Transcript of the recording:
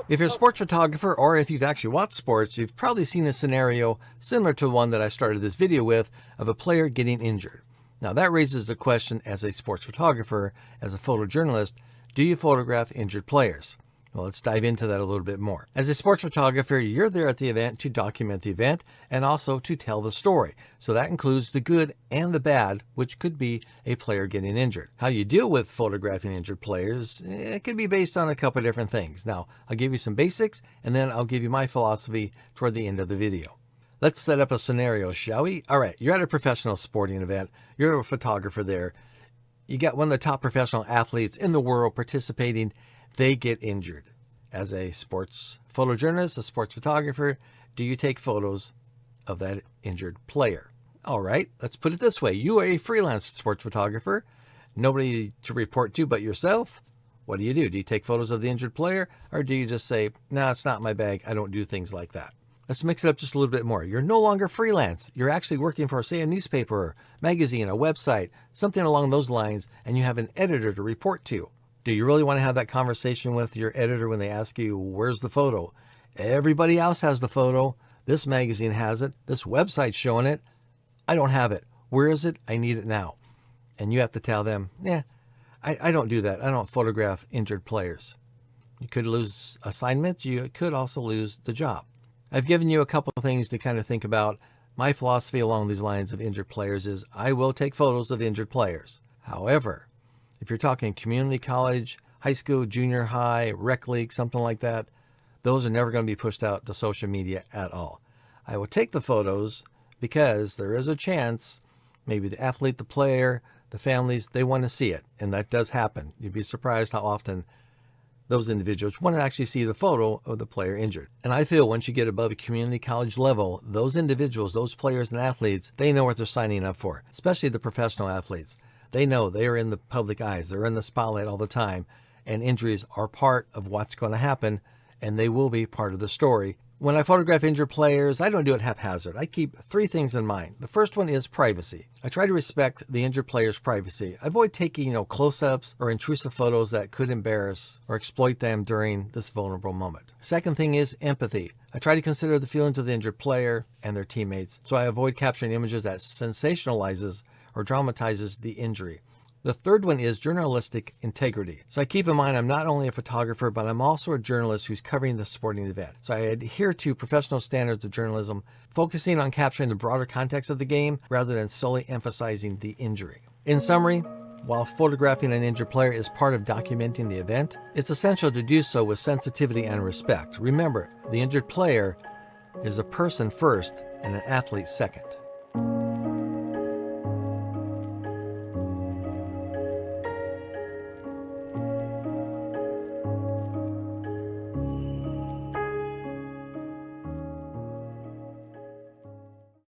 If you're a sports photographer, or if you've actually watched sports, you've probably seen a scenario similar to one that I started this video with, of a player getting injured. Now that raises the question, as a sports photographer, as a photojournalist, do you photograph injured players? Well, let's dive into that a little bit more. As a sports photographer, you're there at the event to document the event and also to tell the story. So that includes the good and the bad, which could be a player getting injured. How you deal with photographing injured players, it could be based on a couple of different things. Now, I'll give you some basics, and then I'll give you my philosophy toward the end of the video. Let's set up a scenario, shall we? All right, you're at a professional sporting event. You're a photographer there. You got one of the top professional athletes in the world participating. They get injured. As a sports photojournalist, a sports photographer, do you take photos of that injured player? All right, let's put it this way. You are a freelance sports photographer, nobody to report to but yourself. What do? Do you take photos of the injured player, or do you just say, no, it's not my bag, I don't do things like that? Let's mix it up just a little bit more. You're no longer freelance. You're actually working for, say, a newspaper, magazine, a website, something along those lines, and you have an editor to report to. Do you really want to have that conversation with your editor when they ask you, where's the photo? Everybody else has the photo. This magazine has it. This website's showing it. I don't have it. Where is it? I need it now. And you have to tell them, I don't do that. I don't photograph injured players. You could lose assignments. You could also lose the job. I've given you a couple of things to kind of think about. My philosophy along these lines of injured players is I will take photos of injured players. However, if you're talking community college, high school, junior high, rec league, something like that, those are never going to be pushed out to social media at all. I will take the photos because there is a chance maybe the athlete, the player, the families, they want to see it. And that does happen. You'd be surprised how often those individuals want to actually see the photo of the player injured. And I feel once you get above a community college level, those individuals, those players and athletes, they know what they're signing up for, especially the professional athletes. They know they are in the public eyes. They're in the spotlight all the time, and injuries are part of what's going to happen, and they will be part of the story. When I photograph injured players, I don't do it haphazard. I keep three things in mind. The first one is privacy. I try to respect the injured player's privacy. I avoid taking, close-ups or intrusive photos that could embarrass or exploit them during this vulnerable moment. Second thing is empathy. I try to consider the feelings of the injured player and their teammates, so I avoid capturing images that sensationalizes or dramatizes the injury. The third one is journalistic integrity. So I keep in mind I'm not only a photographer, but I'm also a journalist who's covering the sporting event. So I adhere to professional standards of journalism, focusing on capturing the broader context of the game rather than solely emphasizing the injury. In summary, while photographing an injured player is part of documenting the event, it's essential to do so with sensitivity and respect. Remember, the injured player is a person first and an athlete second.